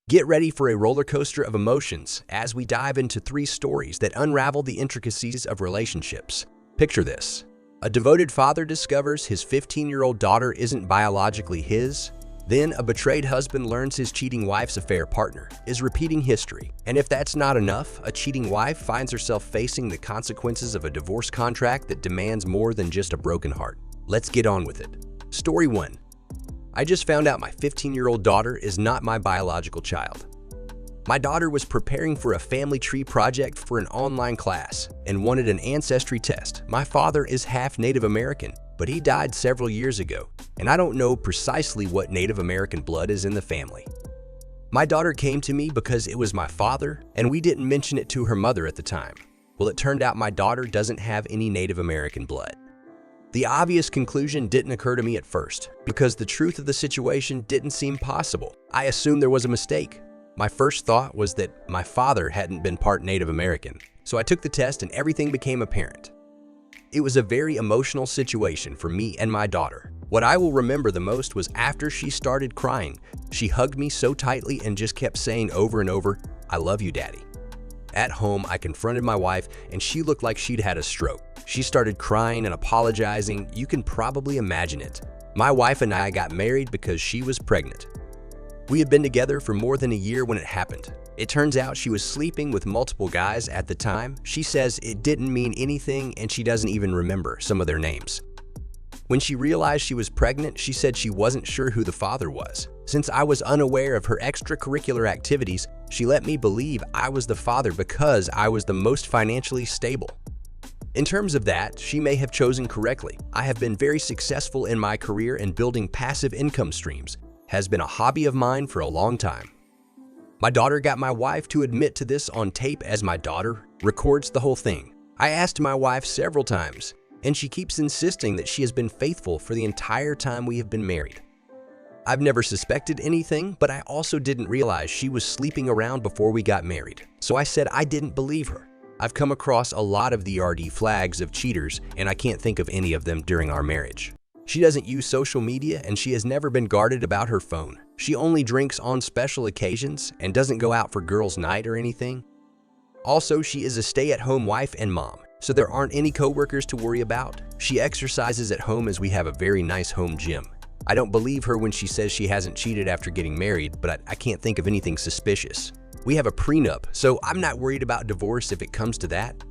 Get ready for a roller coaster of emotions as we dive into 3 stories that unravel the intricacies of relationships. Picture this. A devoted father discovers his 15-year-old daughter isn't biologically his. Then a betrayed husband learns his cheating wife's affair partner is repeating history. And if that's not enough, a cheating wife finds herself facing the consequences of a divorce contract that demands more than just a broken heart. Let's get on with it. Story 1. I just found out my 15-year-old daughter is not my biological child. My daughter was preparing for a family tree project for an online class and wanted an ancestry test. My father is half Native American, but he died several years ago, and I don't know precisely what Native American blood is in the family. My daughter came to me because it was my father, and we didn't mention it to her mother at the time. Well, it turned out my daughter doesn't have any Native American blood. The obvious conclusion didn't occur to me at first, because the truth of the situation didn't seem possible. I assumed there was a mistake. My first thought was that my father hadn't been part Native American, so I took the test and everything became apparent. It was a very emotional situation for me and my daughter. What I will remember the most was after she started crying. She hugged me so tightly and just kept saying over and over, "I love you, Daddy." At home, I confronted my wife and she looked like she'd had a stroke. She started crying and apologizing. You can probably imagine it. My wife and I got married because she was pregnant. We had been together for more than a year when it happened. It turns out she was sleeping with multiple guys at the time. She says it didn't mean anything and she doesn't even remember some of their names. When she realized she was pregnant, she said she wasn't sure who the father was. Since I was unaware of her extracurricular activities, she let me believe I was the father because I was the most financially stable. In terms of that, she may have chosen correctly. I have been very successful in my career and building passive income streams has been a hobby of mine for a long time. My daughter got my wife to admit to this on tape as my daughter records the whole thing. I asked my wife several times, and she keeps insisting that she has been faithful for the entire time we have been married. I've never suspected anything, but I also didn't realize she was sleeping around before we got married. So I said I didn't believe her. I've come across a lot of the RD flags of cheaters, and I can't think of any of them during our marriage. She doesn't use social media, and she has never been guarded about her phone. She only drinks on special occasions and doesn't go out for girls' night or anything. Also, she is a stay-at-home wife and mom, so there aren't any coworkers to worry about. She exercises at home as we have a very nice home gym. I don't believe her when she says she hasn't cheated after getting married, but I can't think of anything suspicious. We have a prenup, so I'm not worried about divorce if it comes to that.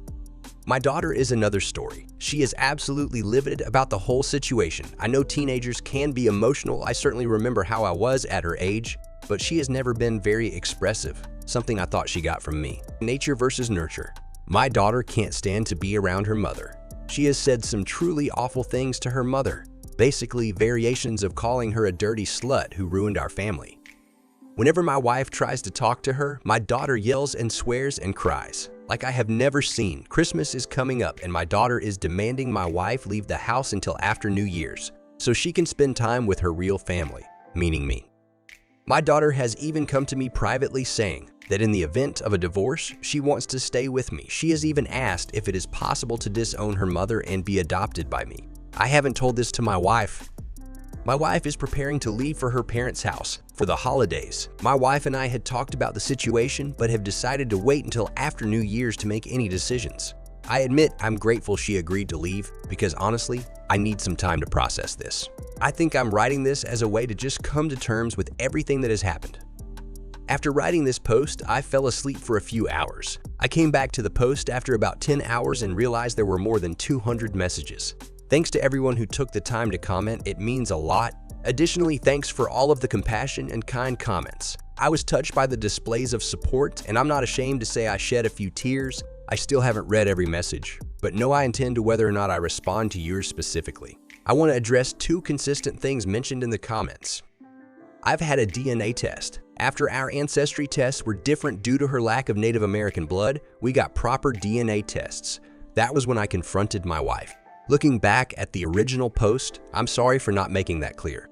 My daughter is another story. She is absolutely livid about the whole situation. I know teenagers can be emotional. I certainly remember how I was at her age, but she has never been very expressive, something I thought she got from me. Nature versus nurture. My daughter can't stand to be around her mother. She has said some truly awful things to her mother, basically variations of calling her a dirty slut who ruined our family. Whenever my wife tries to talk to her, my daughter yells and swears and cries like I have never seen. Christmas is coming up and my daughter is demanding my wife leave the house until after New Year's so she can spend time with her real family, meaning me. My daughter has even come to me privately saying that in the event of a divorce, she wants to stay with me. She has even asked if it is possible to disown her mother and be adopted by me. I haven't told this to my wife. My wife is preparing to leave for her parents' house for the holidays. My wife and I had talked about the situation, but have decided to wait until after New Year's to make any decisions. I admit I'm grateful she agreed to leave because honestly, I need some time to process this. I think I'm writing this as a way to just come to terms with everything that has happened. After writing this post, I fell asleep for a few hours. I came back to the post after about 10 hours and realized there were more than 200 messages. Thanks to everyone who took the time to comment, it means a lot. Additionally, thanks for all of the compassion and kind comments. I was touched by the displays of support, and I'm not ashamed to say I shed a few tears. I still haven't read every message, but know I intend to whether or not I respond to yours specifically. I want to address 2 consistent things mentioned in the comments. I've had a DNA test. After our ancestry tests were different due to her lack of Native American blood, we got proper DNA tests. That was when I confronted my wife. Looking back at the original post, I'm sorry for not making that clear.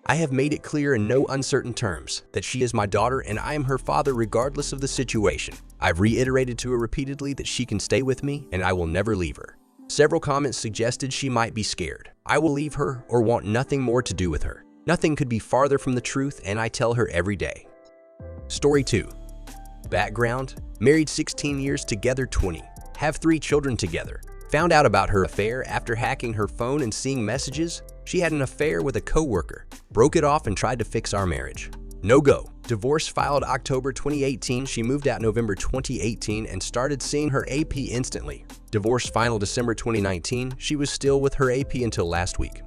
I have made it clear in no uncertain terms that she is my daughter and I am her father regardless of the situation. I've reiterated to her repeatedly that she can stay with me and I will never leave her. Several comments suggested she might be scared. I will leave her or want nothing more to do with her. Nothing could be farther from the truth, and I tell her every day. Story 2. Background: married 16 years, together 20. Have 3 children together. Found out about her affair after hacking her phone and seeing messages. She had an affair with a coworker. Broke it off and tried to fix our marriage. No go. Divorce filed October 2018. She moved out November 2018 and started seeing her AP instantly. Divorce final December 2019. She was still with her AP until last week.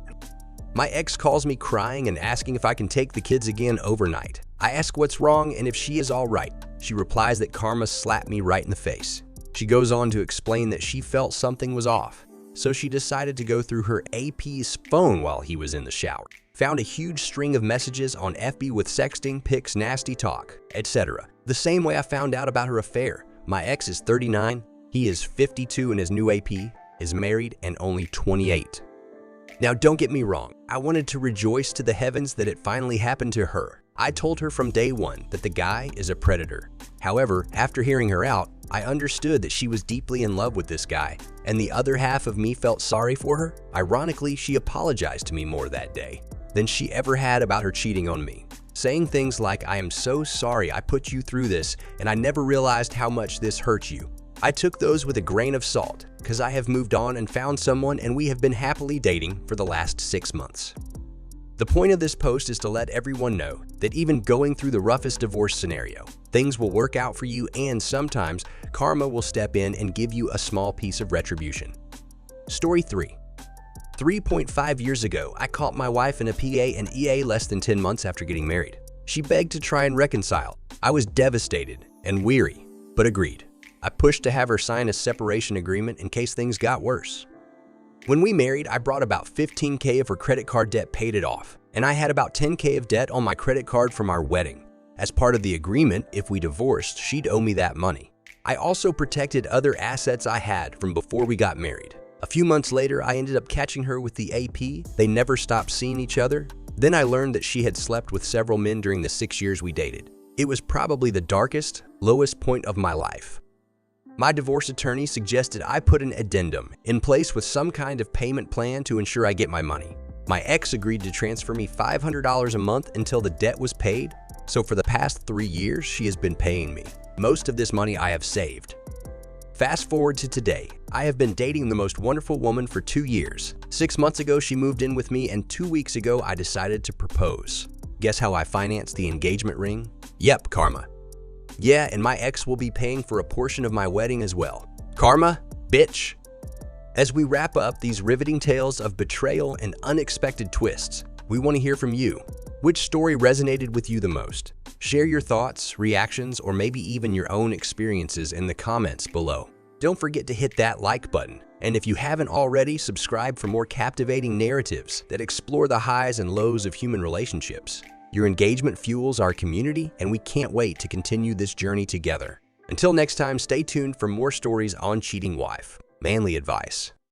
My ex calls me crying and asking if I can take the kids again overnight. I ask what's wrong and if she is all right. She replies that karma slapped me right in the face. She goes on to explain that she felt something was off, so she decided to go through her AP's phone while he was in the shower. Found a huge string of messages on FB with sexting, pics, nasty talk, etc. The same way I found out about her affair. My ex is 39, he is 52 and his new AP is married and only 28. Now don't get me wrong, I wanted to rejoice to the heavens that it finally happened to her. I told her from day one that the guy is a predator. However, after hearing her out, I understood that she was deeply in love with this guy, and the other half of me felt sorry for her. Ironically, she apologized to me more that day than she ever had about her cheating on me, saying things like, "I am so sorry I put you through this, and I never realized how much this hurt you." I took those with a grain of salt, because I have moved on and found someone, and we have been happily dating for the last 6 months. The point of this post is to let everyone know that even going through the roughest divorce scenario, things will work out for you, and sometimes karma will step in and give you a small piece of retribution. Story 3. 3.5 years ago, I caught my wife in a PA and EA less than 10 months after getting married. She begged to try and reconcile. I was devastated and weary, but agreed. I pushed to have her sign a separation agreement in case things got worse. When we married, I brought about 15K of her credit card debt, paid it off, and I had about 10K of debt on my credit card from our wedding. As part of the agreement, if we divorced, she'd owe me that money. I also protected other assets I had from before we got married. A few months later, I ended up catching her with the AP. They never stopped seeing each other. Then I learned that she had slept with several men during the 6 years we dated. It was probably the darkest, lowest point of my life. My divorce attorney suggested I put an addendum in place with some kind of payment plan to ensure I get my money. My ex agreed to transfer me $500 a month until the debt was paid, so for the past 3 years, she has been paying me. Most of this money I have saved. Fast forward to today, I have been dating the most wonderful woman for 2 years. 6 months ago, she moved in with me, and 2 weeks ago, I decided to propose. Guess how I financed the engagement ring? Yep, karma. Yeah, and my ex will be paying for a portion of my wedding as well. Karma, bitch. As we wrap up these riveting tales of betrayal and unexpected twists, we want to hear from you. Which story resonated with you the most? Share your thoughts, reactions, or maybe even your own experiences in the comments below. Don't forget to hit that like button. And if you haven't already, subscribe for more captivating narratives that explore the highs and lows of human relationships. Your engagement fuels our community, and we can't wait to continue this journey together. Until next time, stay tuned for more stories on cheating wife. Manly advice.